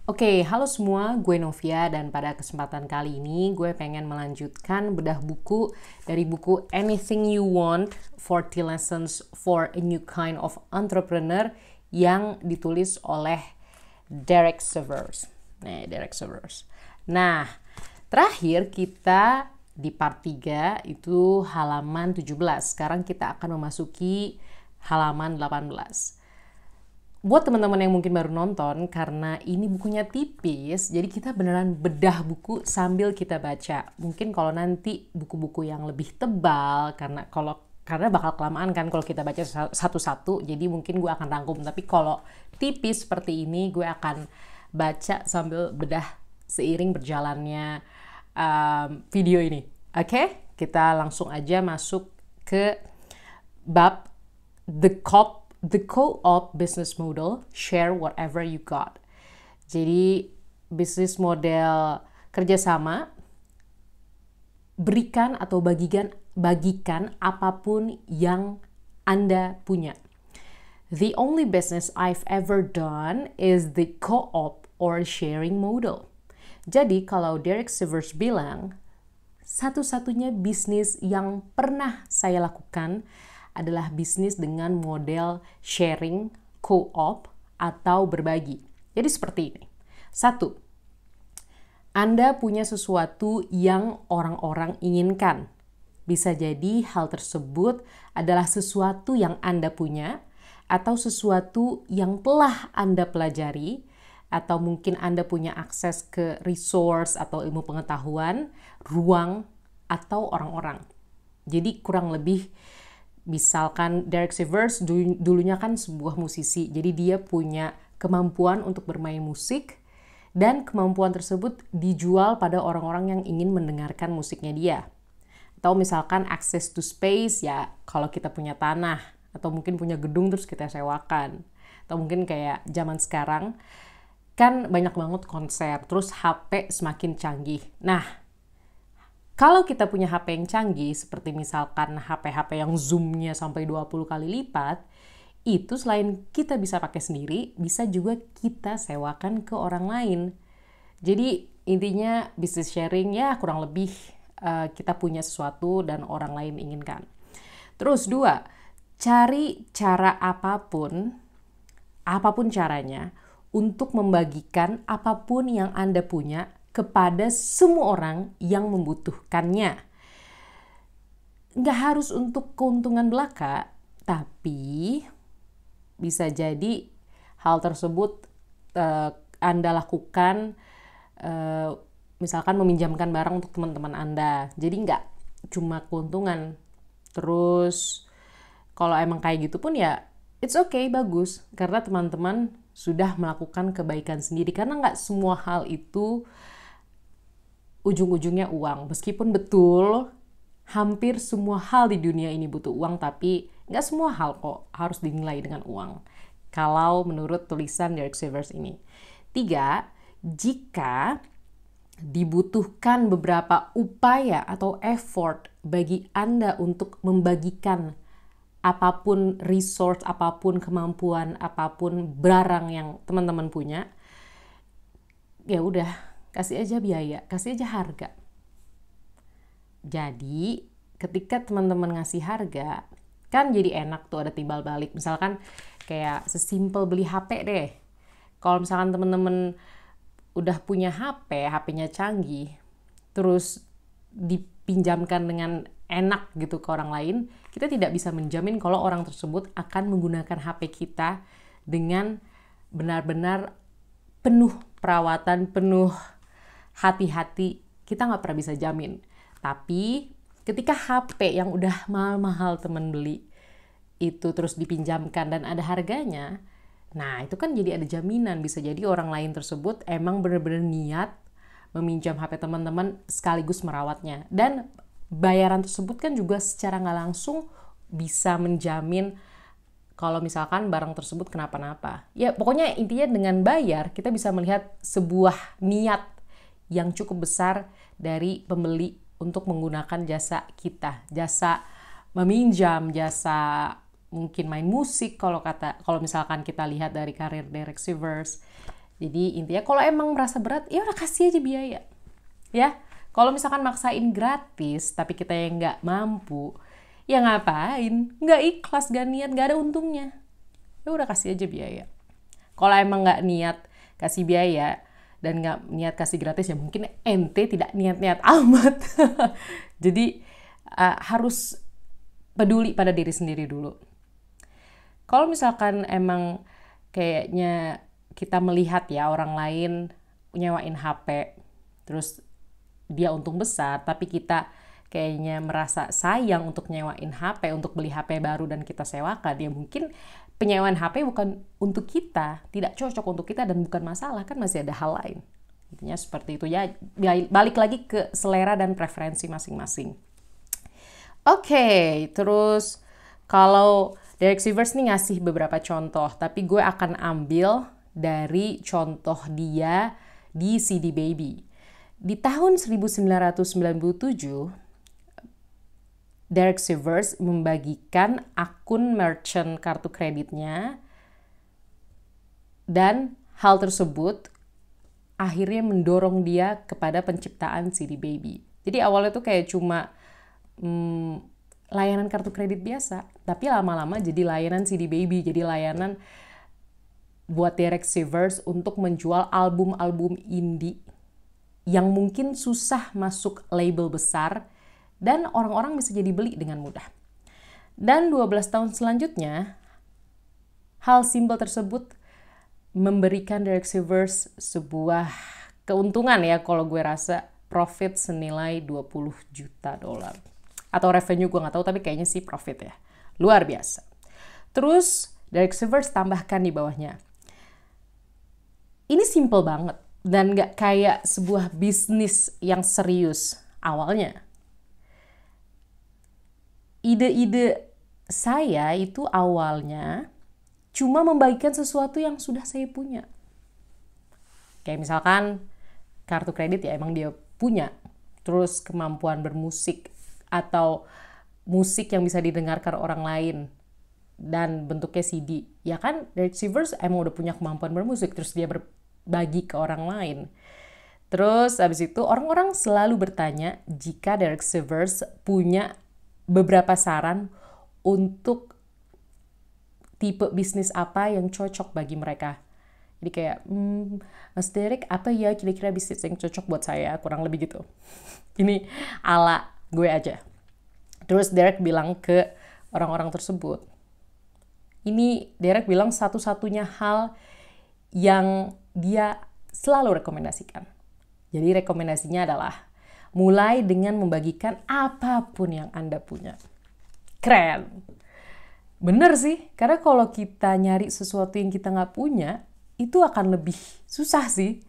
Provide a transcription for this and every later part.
Oke, halo semua, gue Novia dan pada kesempatan kali ini gue pengen melanjutkan bedah buku dari buku Anything You Want, 40 Lessons for a New Kind of Entrepreneur yang ditulis oleh Derek Sivers. Nah, terakhir kita di part 3 itu halaman 17. Sekarang kita akan memasuki halaman 18. Buat teman-teman yang mungkin baru nonton, karena ini bukunya tipis, jadi kita beneran bedah buku sambil kita baca. Mungkin kalau nanti buku-buku yang lebih tebal, karena bakal kelamaan kan kalau kita baca satu-satu, jadi mungkin gue akan rangkum. Tapi kalau tipis seperti ini, gue akan baca sambil bedah seiring berjalannya video ini. Oke? Kita langsung aja masuk ke bab The Co-op business model, share whatever you got. Jadi bisnis model kerjasama, berikan atau bagikan apapun yang Anda punya. The only business I've ever done is the co-op or sharing model. Jadi kalau Derek Sivers bilang, satu-satunya bisnis yang pernah saya lakukan adalah bisnis dengan model sharing, co-op, atau berbagi. Jadi seperti ini. 1. Anda punya sesuatu yang orang-orang inginkan. Bisa jadi hal tersebut adalah sesuatu yang Anda punya, atau sesuatu yang telah Anda pelajari, atau mungkin Anda punya akses ke resource atau ilmu pengetahuan, ruang, atau orang-orang. Jadi kurang lebih, misalkan Derek Sivers dulunya kan sebuah musisi, jadi dia punya kemampuan untuk bermain musik dan kemampuan tersebut dijual pada orang-orang yang ingin mendengarkan musiknya dia. Atau misalkan access to space, ya kalau kita punya tanah atau mungkin punya gedung terus kita sewakan. Atau mungkin kayak zaman sekarang kan banyak banget konser, terus HP semakin canggih. Nah, kalau kita punya HP yang canggih, seperti misalkan HP-HP yang zoom-nya sampai 20 kali lipat, itu selain kita bisa pakai sendiri, bisa juga kita sewakan ke orang lain. Jadi intinya bisnis sharing ya kurang lebih kita punya sesuatu dan orang lain inginkan. Terus 2, cari cara apapun caranya, untuk membagikan apapun yang Anda punya kepada semua orang yang membutuhkannya. Nggak harus untuk keuntungan belaka, tapi bisa jadi hal tersebut Anda lakukan misalkan meminjamkan barang untuk teman-teman Anda. Jadi nggak cuma keuntungan. Terus kalau emang kayak gitu pun ya it's okay, bagus. Karena teman-teman sudah melakukan kebaikan sendiri. Karena nggak semua hal itu ujung-ujungnya uang. Meskipun betul hampir semua hal di dunia ini butuh uang, tapi nggak semua hal kok harus dinilai dengan uang. Kalau menurut tulisan Derek Sivers ini. 3, jika dibutuhkan beberapa upaya atau effort bagi Anda untuk membagikan apapun resource, apapun kemampuan, apapun barang yang teman-teman punya, ya udah, kasih aja biaya, kasih aja harga. Jadi ketika teman-teman ngasih harga, kan jadi enak tuh ada timbal balik. Misalkan kayak sesimpel beli HP deh. Kalau misalkan teman-teman udah punya HP-nya canggih, terus dipinjamkan dengan enak gitu ke orang lain, kita tidak bisa menjamin kalau orang tersebut akan menggunakan HP kita dengan benar-benar penuh perawatan, penuh hati-hati. Kita nggak pernah bisa jamin. Tapi ketika HP yang udah mahal-mahal teman beli itu terus dipinjamkan dan ada harganya, nah itu kan jadi ada jaminan. Bisa jadi orang lain tersebut emang benar-benar niat meminjam HP teman-teman sekaligus merawatnya. Dan bayaran tersebut kan juga secara nggak langsung bisa menjamin kalau misalkan barang tersebut kenapa-napa. Ya pokoknya intinya dengan bayar kita bisa melihat sebuah niat yang cukup besar dari pembeli untuk menggunakan jasa kita, jasa meminjam, jasa mungkin main musik kalau misalkan kita lihat dari karir Derek Sivers. Jadi intinya kalau emang merasa berat, ya udah kasih aja biaya. Ya, kalau misalkan maksain gratis, tapi kita yang nggak mampu, ya ngapain? Nggak ikhlas, nggak niat, nggak ada untungnya. Ya udah kasih aja biaya. Kalau emang nggak niat kasih biaya dan nggak niat kasih gratis, ya mungkin ente tidak niat-niat amat. Jadi harus peduli pada diri sendiri dulu. Kalau misalkan emang kayaknya kita melihat ya orang lain nyewain HP, terus dia untung besar, tapi kita kayaknya merasa sayang untuk nyewain HP, untuk beli HP baru dan kita sewakan, ya mungkin penyewaan HP bukan untuk kita, tidak cocok untuk kita dan bukan masalah, kan masih ada hal lain. Intinya seperti itu ya, balik lagi ke selera dan preferensi masing-masing. Oke, terus kalau Derek Sivers nih ngasih beberapa contoh, tapi gue akan ambil dari contoh dia di CD Baby. Di tahun 1997, Derek Sivers membagikan akun merchant kartu kreditnya, dan hal tersebut akhirnya mendorong dia kepada penciptaan CD Baby. Jadi awalnya tuh kayak cuma layanan kartu kredit biasa, tapi lama-lama jadi layanan CD Baby, jadi layanan buat Derek Sivers untuk menjual album-album indie yang mungkin susah masuk label besar dan orang-orang bisa jadi beli dengan mudah. Dan 12 tahun selanjutnya, hal simpel tersebut memberikan Derek Sivers sebuah keuntungan ya, kalau gue rasa profit senilai $20 juta. Atau revenue gue nggak tahu, tapi kayaknya sih profit ya. Luar biasa. Terus Derek Sivers tambahkan di bawahnya, ini simple banget dan nggak kayak sebuah bisnis yang serius awalnya. Ide-ide saya itu awalnya cuma membagikan sesuatu yang sudah saya punya. Kayak misalkan kartu kredit ya emang dia punya. Terus kemampuan bermusik atau musik yang bisa didengarkan orang lain dan bentuknya CD. Ya kan Derek Sivers emang udah punya kemampuan bermusik, terus dia berbagi ke orang lain. Terus abis itu orang-orang selalu bertanya jika Derek Sivers punya beberapa saran untuk tipe bisnis apa yang cocok bagi mereka. Jadi kayak, Mas Derek apa ya kira-kira bisnis yang cocok buat saya, kurang lebih gitu. Ini ala gue aja. Terus Derek bilang ke orang-orang tersebut, ini Derek bilang satu-satunya hal yang dia selalu rekomendasikan. Jadi rekomendasinya adalah mulai dengan membagikan apapun yang Anda punya. Keren. Bener sih, karena kalau kita nyari sesuatu yang kita nggak punya, itu akan lebih susah sih.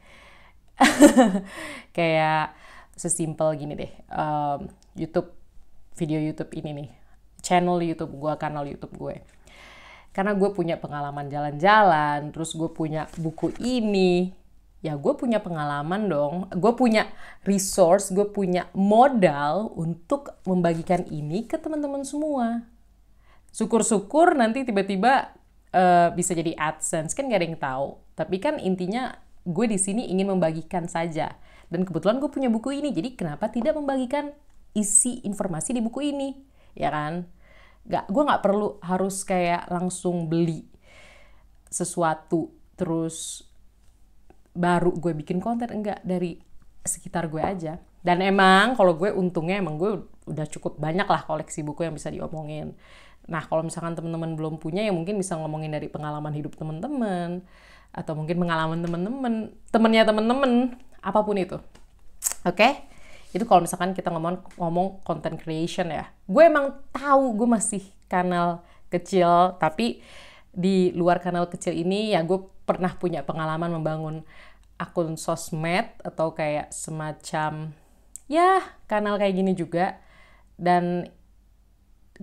Kayak sesimpel gini deh, video YouTube ini nih, channel YouTube gue, kanal YouTube gue. Karena gue punya pengalaman jalan-jalan, terus gue punya buku ini, ya gue punya pengalaman dong, gue punya resource, gue punya modal untuk membagikan ini ke teman-teman semua. Syukur-syukur nanti tiba-tiba bisa jadi AdSense, kan gak ada yang tahu. Tapi kan intinya gue di sini ingin membagikan saja. Dan kebetulan gue punya buku ini, jadi kenapa tidak membagikan isi informasi di buku ini, ya kan? Gue nggak perlu harus kayak langsung beli sesuatu terus baru gue bikin konten, enggak, dari sekitar gue aja. Dan emang kalau gue untungnya emang gue udah cukup banyak lah koleksi buku yang bisa diomongin. Nah kalau misalkan teman-teman belum punya, ya mungkin bisa ngomongin dari pengalaman hidup teman-teman atau mungkin pengalaman temennya teman-teman, apapun itu. Oke? Itu kalau misalkan kita ngomong content creation ya. Gue emang tahu gue masih kanal kecil, tapi di luar kanal kecil ini ya gue pernah punya pengalaman membangun akun sosmed atau kayak semacam ya kanal kayak gini juga. Dan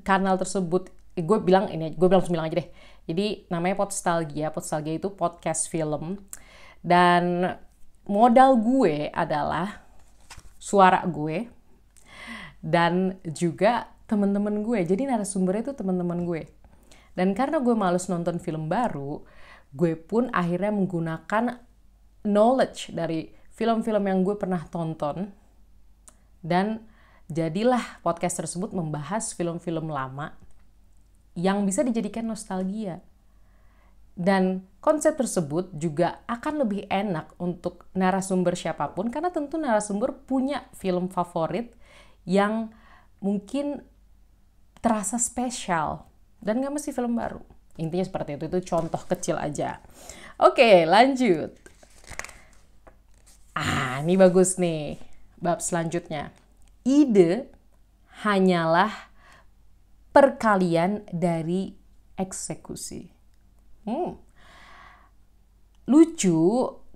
kanal tersebut gue bilang aja deh. Jadi namanya Podstalgia. Podstalgia itu podcast film. Dan modal gue adalah suara gue dan juga teman-teman gue. Jadi narasumbernya itu teman-teman gue. Dan karena gue males nonton film baru, gue pun akhirnya menggunakan knowledge dari film-film yang gue pernah tonton, dan jadilah podcast tersebut membahas film-film lama yang bisa dijadikan nostalgia. Dan konsep tersebut juga akan lebih enak untuk narasumber siapapun, karena tentu narasumber punya film favorit yang mungkin terasa spesial dan gak mesti film baru. Intinya seperti itu contoh kecil aja. Oke, lanjut. Ini bagus nih, bab selanjutnya. Ide hanyalah perkalian dari eksekusi. Lucu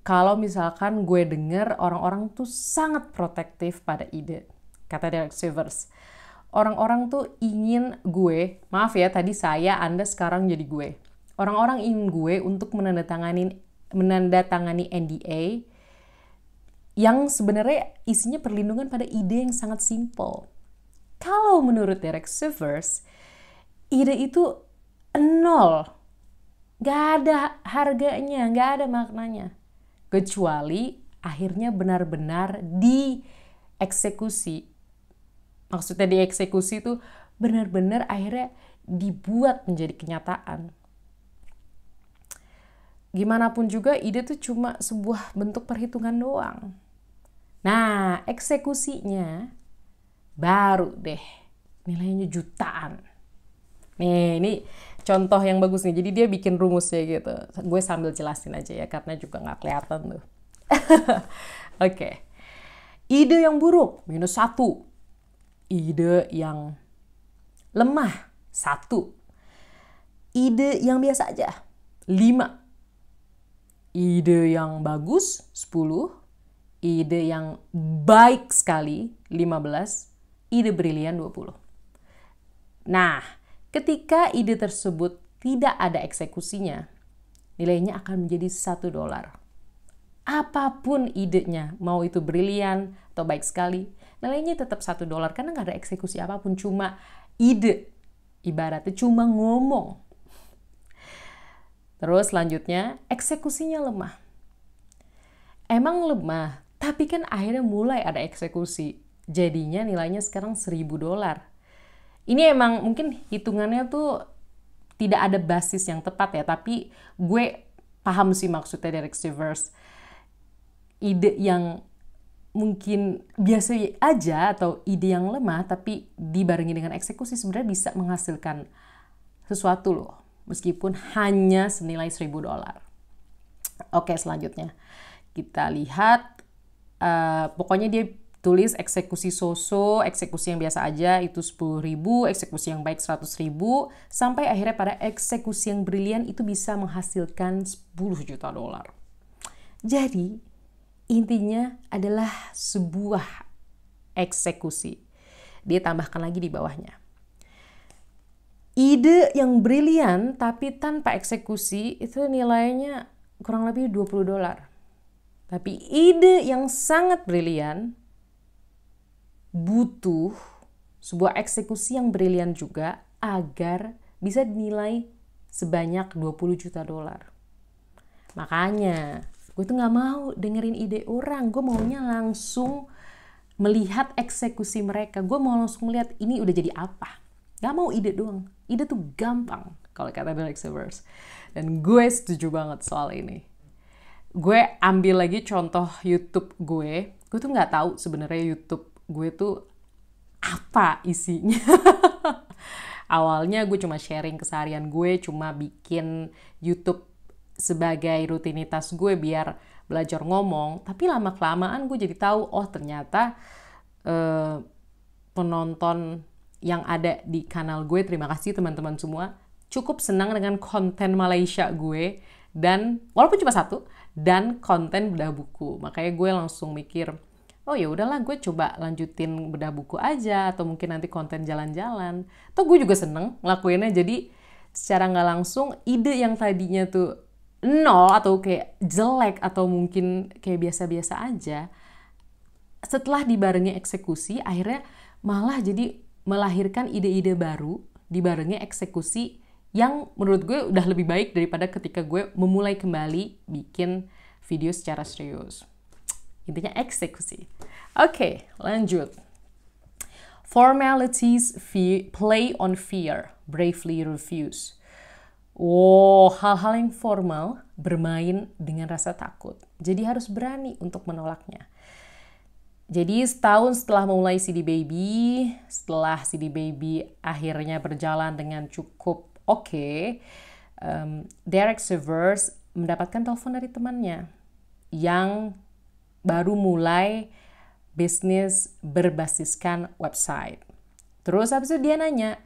kalau misalkan gue denger orang-orang tuh sangat protektif pada ide. Kata Derek Sivers, orang-orang tuh ingin gue, maaf ya tadi saya, Anda sekarang jadi gue. Orang-orang ingin gue untuk menandatangani NDA yang sebenarnya isinya perlindungan pada ide yang sangat simple. Kalau menurut Derek Sivers, ide itu nol. Gak ada harganya, gak ada maknanya. Kecuali akhirnya benar-benar dieksekusi. Maksudnya dieksekusi itu benar-benar akhirnya dibuat menjadi kenyataan. Gimana pun juga ide itu cuma sebuah bentuk perhitungan doang. Nah, eksekusinya baru deh nilainya jutaan. Nih, ini contoh yang bagus nih. Jadi dia bikin rumusnya gitu. Gue sambil jelasin aja ya, karena juga nggak kelihatan tuh. Oke. Ide yang buruk, -1. Ide yang lemah, 1. Ide yang biasa aja, 5. Ide yang bagus, 10. Ide yang baik sekali, 15. Ide brilian, 20. Nah, ketika ide tersebut tidak ada eksekusinya, nilainya akan menjadi $1. Apapun idenya, mau itu brilian atau baik sekali, nilainya tetap $1 karena nggak ada eksekusi apapun, cuma ide. Ibaratnya cuma ngomong. Terus selanjutnya, eksekusinya lemah. Emang lemah, tapi kan akhirnya mulai ada eksekusi. Jadinya nilainya sekarang $1.000. Ini emang mungkin hitungannya tuh tidak ada basis yang tepat ya, tapi gue paham sih maksudnya Derek Sivers. Ide yang mungkin biasa aja atau ide yang lemah tapi dibarengi dengan eksekusi sebenarnya bisa menghasilkan sesuatu loh, meskipun hanya senilai $1.000. Oke, selanjutnya kita lihat, pokoknya dia tulis eksekusi so-so, eksekusi yang biasa aja itu 10.000, eksekusi yang baik 100.000, sampai akhirnya pada eksekusi yang brilian itu bisa menghasilkan $10 juta. Jadi intinya adalah sebuah eksekusi. Dia tambahkan lagi di bawahnya. Ide yang brilian tapi tanpa eksekusi itu nilainya kurang lebih $20. Tapi ide yang sangat brilian butuh sebuah eksekusi yang brilian juga agar bisa dinilai sebanyak $20 juta. Makanya gue tuh gak mau dengerin ide orang, gue maunya langsung melihat eksekusi mereka. Gue mau langsung melihat ini udah jadi apa. Gak mau ide doang. Ide tuh gampang kalau kata Derek Sivers. Dan gue setuju banget soal ini. Gue ambil lagi contoh YouTube gue. Gue tuh gak tahu sebenarnya YouTube gue tuh apa isinya. Awalnya gue cuma sharing keseharian gue, cuma bikin YouTube sebagai rutinitas gue biar belajar ngomong. Tapi lama-kelamaan gue jadi tahu, oh ternyata penonton yang ada di kanal gue, terima kasih teman-teman semua, cukup senang dengan konten Malaysia gue, dan walaupun cuma 1, dan konten bedah buku. Makanya gue langsung mikir, oh ya udahlah, gue coba lanjutin bedah buku aja, atau mungkin nanti konten jalan-jalan. Toh gue juga seneng ngelakuinnya, jadi secara nggak langsung ide yang tadinya tuh nol atau kayak jelek atau mungkin kayak biasa-biasa aja, setelah dibarengi eksekusi akhirnya malah jadi melahirkan ide-ide baru dibarengi eksekusi yang menurut gue udah lebih baik daripada ketika gue memulai kembali bikin video secara serius. Intinya eksekusi. Oke, lanjut. Formalities play on fear, bravely refuse. Hal-hal yang formal bermain dengan rasa takut. Jadi harus berani untuk menolaknya. Jadi setahun setelah memulai CD Baby, setelah CD Baby akhirnya berjalan dengan cukup oke, Derek Sivers mendapatkan telepon dari temannya yang baru mulai bisnis berbasiskan website. Terus habis itu dia nanya,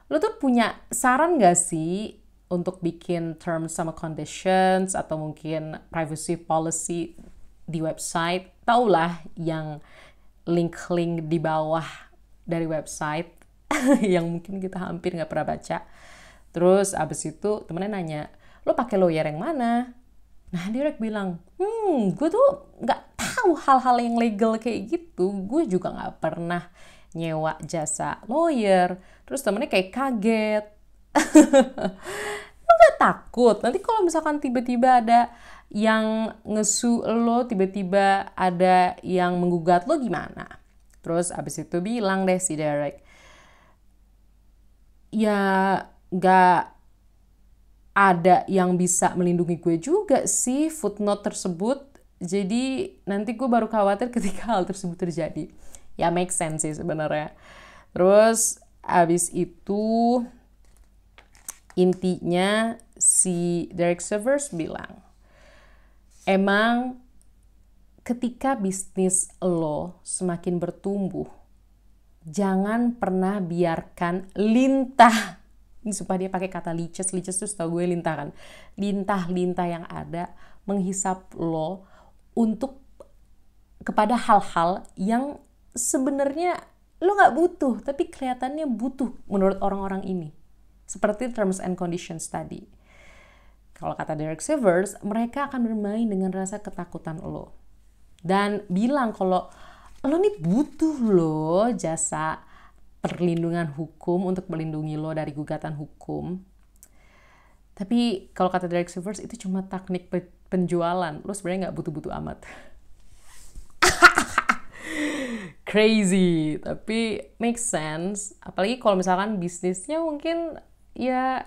lo tuh punya saran gak sih untuk bikin terms sama conditions atau mungkin privacy policy di website? Taulah yang link-link di bawah dari website yang mungkin kita hampir gak pernah baca. Terus abis itu temennya nanya, lo pakai lawyer yang mana? Nah Derek bilang, gue tuh gak tahu hal-hal yang legal kayak gitu. Gue juga gak pernah nyewa jasa lawyer. Terus temennya kayak kaget. Lo gak takut? Nanti kalau misalkan tiba-tiba ada yang ngesu lo, tiba-tiba ada yang menggugat lo gimana? Terus abis itu bilang deh si Derek, ya gak ada yang bisa melindungi gue juga sih footnote tersebut. Jadi nanti gue baru khawatir ketika hal tersebut terjadi. Ya make sense sih sebenarnya. Terus abis itu intinya si Derek Sivers bilang, emang ketika bisnis lo semakin bertumbuh, jangan pernah biarkan lintah. Ini supaya dia pakai kata liches tuh setahu gue lintah kan. Lintah-lintah yang ada menghisap lo untuk kepada hal-hal yang sebenarnya lo gak butuh, tapi kelihatannya butuh menurut orang-orang ini. Seperti terms and conditions tadi. Kalau kata Derek Sivers, mereka akan bermain dengan rasa ketakutan lo. Dan bilang kalau lo nih butuh lo jasa perlindungan hukum untuk melindungi lo dari gugatan hukum. Tapi kalau kata Derek Sivers itu cuma teknik penjualan. Lo sebenarnya nggak butuh-butuh amat. Crazy, tapi make sense. Apalagi kalau misalkan bisnisnya mungkin ya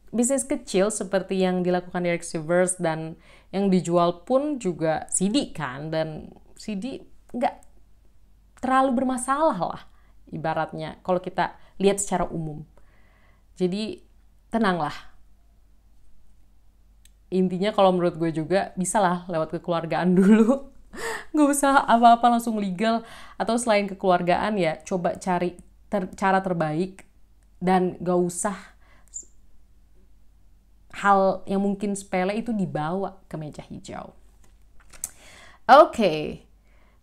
bisnis kecil seperti yang dilakukan Derek Sivers dan yang dijual pun juga CD kan. Dan CD nggak terlalu bermasalah lah. Ibaratnya kalau kita lihat secara umum. Jadi tenanglah. Intinya kalau menurut gue juga bisalah lewat kekeluargaan dulu. Gak usah apa-apa langsung legal. Atau selain kekeluargaan ya coba cari cara terbaik. Dan gak usah hal yang mungkin sepele itu dibawa ke meja hijau. Oke.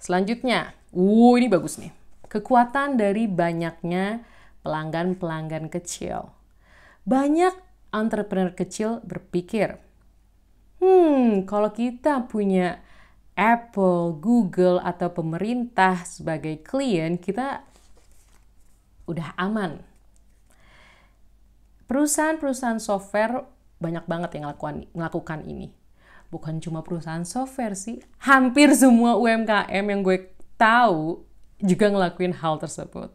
Selanjutnya. Ini bagus nih. Kekuatan dari banyaknya pelanggan-pelanggan kecil. Banyak entrepreneur kecil berpikir, kalau kita punya Apple, Google, atau pemerintah sebagai klien, kita udah aman. Perusahaan-perusahaan software banyak banget yang melakukan ini. Bukan cuma perusahaan software sih, hampir semua UMKM yang gue tahu juga ngelakuin hal tersebut.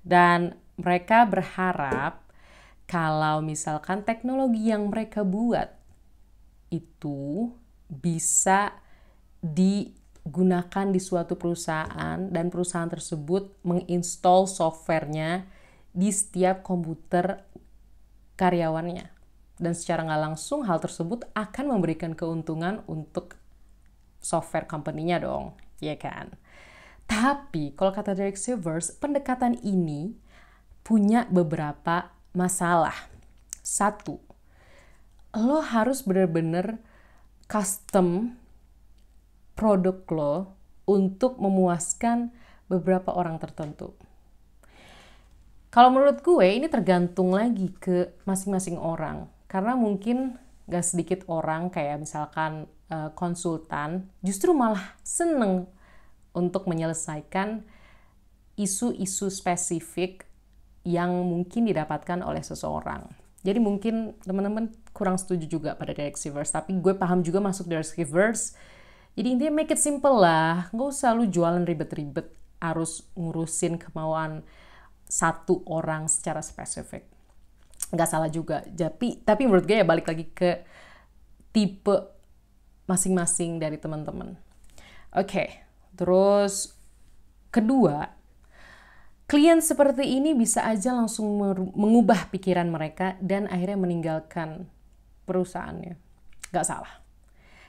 Dan mereka berharap kalau misalkan teknologi yang mereka buat itu bisa digunakan di suatu perusahaan dan perusahaan tersebut menginstall softwarenya di setiap komputer karyawannya. Dan secara nggak langsung hal tersebut akan memberikan keuntungan untuk software company-nya dong, ya kan? Tapi kalau kata Derek Sivers, pendekatan ini punya beberapa masalah. Satu, lo harus benar-benar custom produk lo untuk memuaskan beberapa orang tertentu. Kalau menurut gue ini tergantung lagi ke masing-masing orang. Karena mungkin gak sedikit orang kayak misalkan konsultan justru malah seneng untuk menyelesaikan isu-isu spesifik yang mungkin didapatkan oleh seseorang. Jadi mungkin teman-teman kurang setuju juga pada direct receivers, tapi gue paham juga masuk direct receivers. Jadi intinya make it simple lah, nggak usah lu jualan ribet-ribet, harus ngurusin kemauan satu orang secara spesifik. Nggak salah juga, tapi menurut gue ya balik lagi ke tipe masing-masing dari teman-teman. Oke, terus kedua, klien seperti ini bisa aja langsung mengubah pikiran mereka dan akhirnya meninggalkan perusahaannya. Gak salah.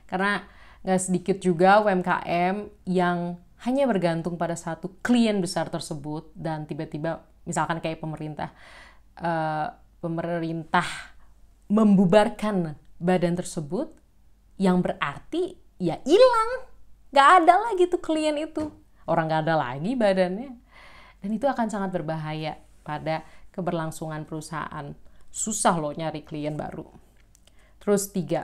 Karena gak sedikit juga UMKM yang hanya bergantung pada satu klien besar tersebut dan tiba-tiba misalkan kayak pemerintah membubarkan badan tersebut yang berarti ya hilang. Gak ada lagi tuh klien itu. Orang gak ada lagi badannya. Dan itu akan sangat berbahaya pada keberlangsungan perusahaan. Susah loh nyari klien baru. Terus 3,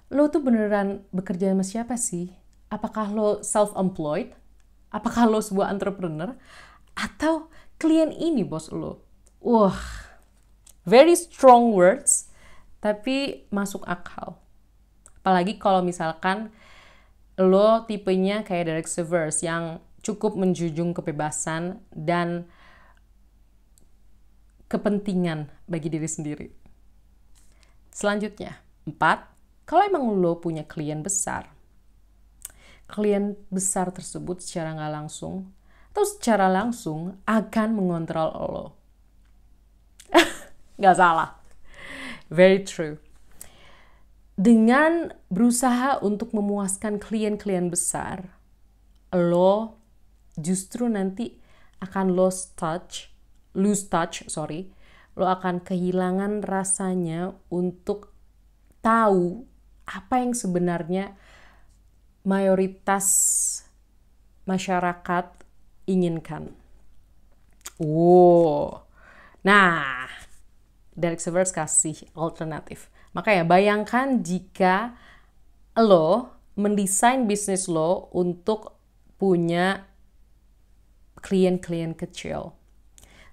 lo tuh beneran bekerja sama siapa sih? Apakah lo self-employed? Apakah lo sebuah entrepreneur? Atau klien ini bos lo? Wah, very strong words, tapi masuk akal. Apalagi kalau misalkan lo tipenya kayak direct receivers yang cukup menjunjung kebebasan dan kepentingan bagi diri sendiri. Selanjutnya, 4, kalau emang lo punya klien besar tersebut secara nggak langsung atau secara langsung akan mengontrol lo. Nggak salah. Very true. Dengan berusaha untuk memuaskan klien-klien besar, lo justru nanti akan lose touch, lo akan kehilangan rasanya untuk tahu apa yang sebenarnya mayoritas masyarakat inginkan. Nah, direct receivers kasih alternatif. Makanya bayangkan jika lo mendesain bisnis lo untuk punya klien-klien kecil.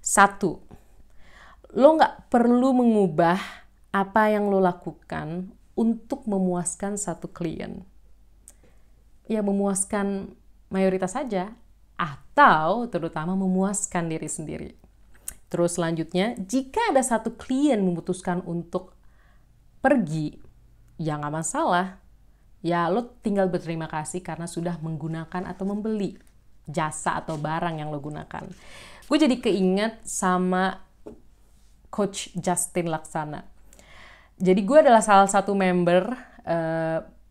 1, lo nggak perlu mengubah apa yang lo lakukan untuk memuaskan satu klien. Ya memuaskan mayoritas saja, atau terutama memuaskan diri sendiri. Terus selanjutnya, jika ada satu klien memutuskan untuk pergi, ya nggak masalah. Ya lo tinggal berterima kasih karena sudah menggunakan atau membeli jasa atau barang yang lo gunakan. Gue jadi keinget sama Coach Justin Laksana. Jadi gue adalah salah satu member,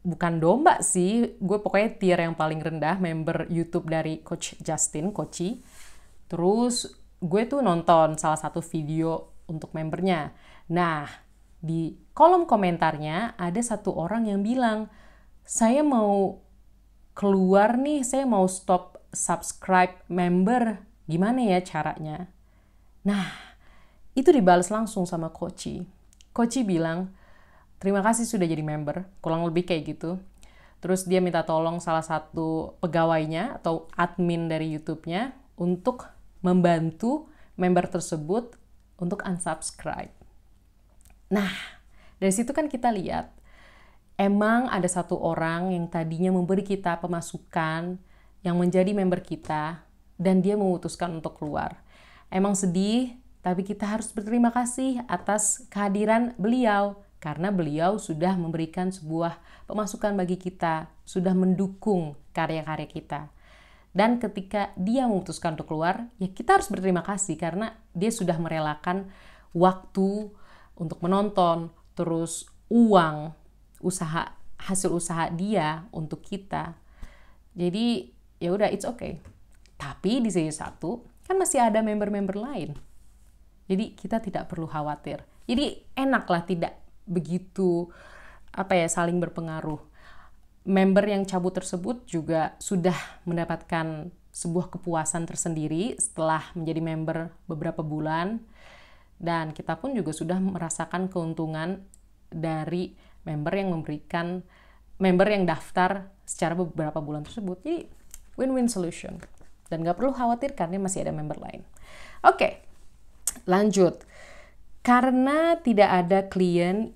bukan domba sih, gue pokoknya tier yang paling rendah, member YouTube dari Coach Justin, Coachy. Terus gue tuh nonton salah satu video untuk membernya. Nah, di kolom komentarnya ada satu orang yang bilang, saya mau keluar nih, saya mau stop subscribe member, gimana ya caranya? Nah, itu dibalas langsung sama Coachy. Coachy bilang, terima kasih sudah jadi member, kurang lebih kayak gitu. Terus dia minta tolong salah satu pegawainya atau admin dari YouTube-nya untuk membantu member tersebut untuk unsubscribe. Nah, dari situ kan kita lihat, emang ada satu orang yang tadinya memberi kita pemasukan, yang menjadi member kita, dan dia memutuskan untuk keluar. Emang sedih, tapi kita harus berterima kasih atas kehadiran beliau, karena beliau sudah memberikan sebuah pemasukan bagi kita, sudah mendukung karya-karya kita. Dan ketika dia memutuskan untuk keluar, ya kita harus berterima kasih karena dia sudah merelakan waktu untuk menonton, terus uang, hasil usaha dia untuk kita. Jadi ya udah, it's okay. Tapi di sisi satu kan masih ada member-member lain. Jadi kita tidak perlu khawatir. Jadi enaklah tidak begitu saling berpengaruh. Member yang cabut tersebut juga sudah mendapatkan sebuah kepuasan tersendiri setelah menjadi member beberapa bulan, dan kita pun juga sudah merasakan keuntungan dari member yang daftar secara beberapa bulan tersebut. Jadi win-win solution, dan gak perlu khawatir karena masih ada member lain. Oke, lanjut. Karena tidak ada klien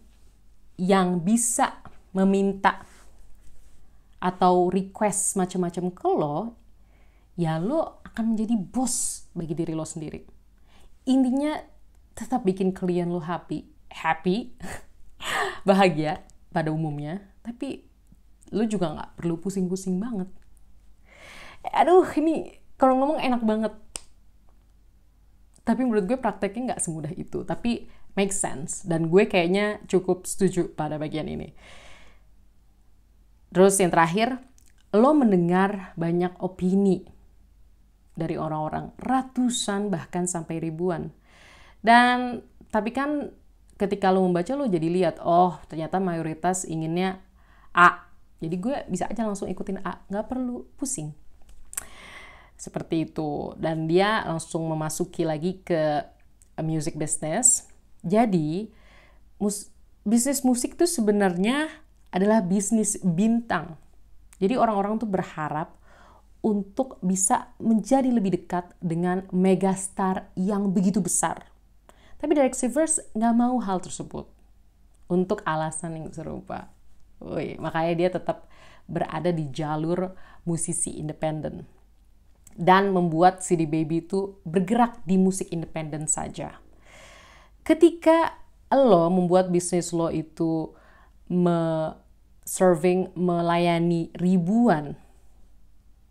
yang bisa meminta atau request macam-macam ke lo, ya lo akan menjadi bos bagi diri lo sendiri. Intinya tetap bikin klien lo happy, bahagia pada umumnya, tapi lo juga nggak perlu pusing-pusing banget. Aduh, ini kalau ngomong enak banget. Tapi menurut gue prakteknya nggak semudah itu. Tapi make sense. Dan gue kayaknya cukup setuju pada bagian ini. Terus yang terakhir, lo mendengar banyak opini dari orang-orang. Ratusan bahkan sampai ribuan. Dan tapi kan ketika lo membaca lo jadi lihat, oh ternyata mayoritas inginnya A. Jadi gue bisa aja langsung ikutin A. Nggak perlu pusing. Seperti itu. Dan dia langsung memasuki lagi ke music business. Jadi, bisnis musik itu sebenarnya adalah bisnis bintang. Jadi orang-orang tuh berharap untuk bisa menjadi lebih dekat dengan megastar yang begitu besar. Tapi Derek Sivers nggak mau hal tersebut. Untuk alasan yang serupa. Makanya dia tetap berada di jalur musisi independen. Dan membuat CD Baby itu bergerak di musik independen saja. Ketika lo membuat bisnis lo itu melayani ribuan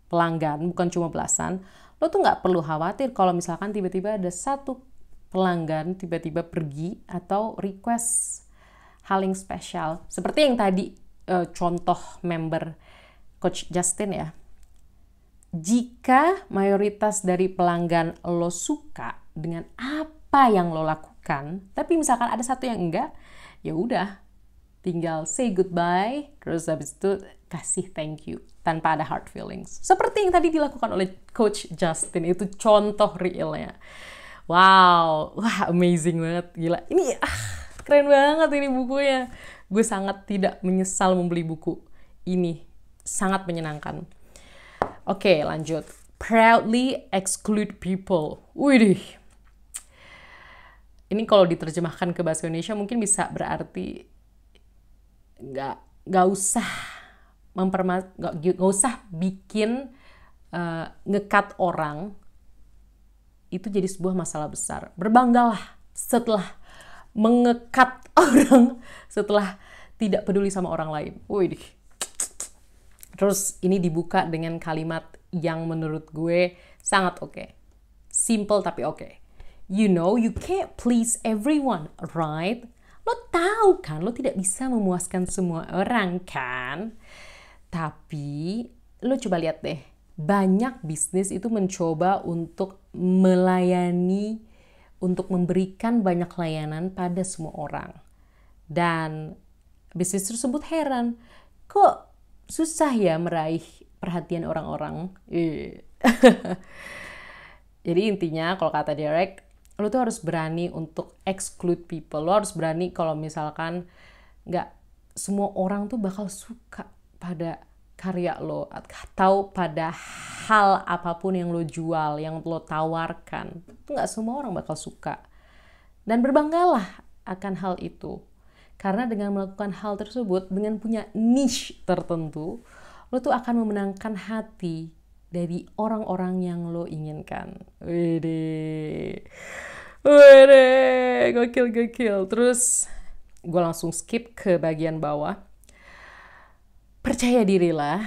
pelanggan, bukan cuma belasan, lo tuh nggak perlu khawatir kalau misalkan tiba-tiba ada satu pelanggan tiba-tiba pergi atau request hal yang spesial. Seperti yang tadi contoh member Coach Justin ya. Jika mayoritas dari pelanggan lo suka dengan apa yang lo lakukan, tapi misalkan ada satu yang enggak, ya udah, tinggal say goodbye, terus habis itu kasih thank you tanpa ada hard feelings. Seperti yang tadi dilakukan oleh Coach Justin, itu contoh realnya. Wow, wah amazing banget, gila. Ini keren banget ini bukunya. Gue sangat tidak menyesal membeli buku ini, sangat menyenangkan. Oke, lanjut. Proudly exclude people. Widih. Ini kalau diterjemahkan ke bahasa Indonesia mungkin bisa berarti nggak usah bikin ngekat orang itu jadi sebuah masalah besar. Berbanggalah setelah mengekat orang, setelah tidak peduli sama orang lain. Widih. Terus ini dibuka dengan kalimat yang menurut gue sangat oke. Simple tapi oke. You know you can't please everyone, right? Lo tahu kan, lo tidak bisa memuaskan semua orang kan? Tapi lo coba lihat deh, banyak bisnis itu mencoba untuk melayani, untuk memberikan banyak layanan pada semua orang. Dan bisnis tersebut heran, kok susah ya meraih perhatian orang-orang. Jadi intinya kalau kata Derek, lo tuh harus berani untuk exclude people. Lo harus berani kalau misalkan nggak semua orang tuh bakal suka pada karya lo atau pada hal apapun yang lo jual, yang lo tawarkan. Itu nggak semua orang bakal suka. Dan berbanggalah akan hal itu. Karena dengan melakukan hal tersebut, dengan punya niche tertentu, lo tuh akan memenangkan hati dari orang-orang yang lo inginkan. Wede, gokil. Terus gue langsung skip ke bagian bawah. Percaya dirilah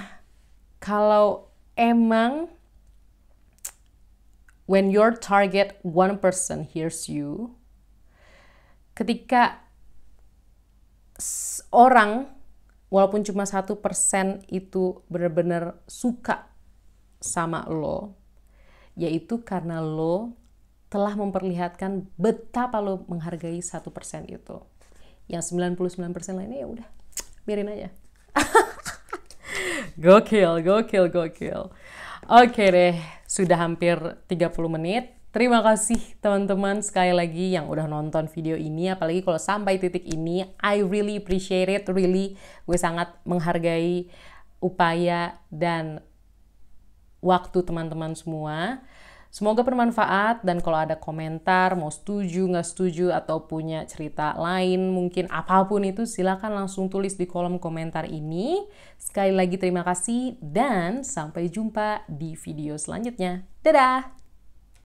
kalau emang when your target one person hears you, ketika orang walaupun cuma 1% itu benar-benar suka sama lo, yaitu karena lo telah memperlihatkan betapa lo menghargai 1% itu. Yang 99% lainnya ya udah biarin aja. Gokil. Oke deh, sudah hampir 30 menit. Terima kasih teman-teman sekali lagi yang udah nonton video ini, apalagi kalau sampai titik ini. I really appreciate it, really. Gue sangat menghargai upaya dan waktu teman-teman semua. Semoga bermanfaat, dan kalau ada komentar, mau setuju, nggak setuju, atau punya cerita lain, mungkin apapun itu, silakan langsung tulis di kolom komentar ini. Sekali lagi terima kasih, dan sampai jumpa di video selanjutnya. Dadah!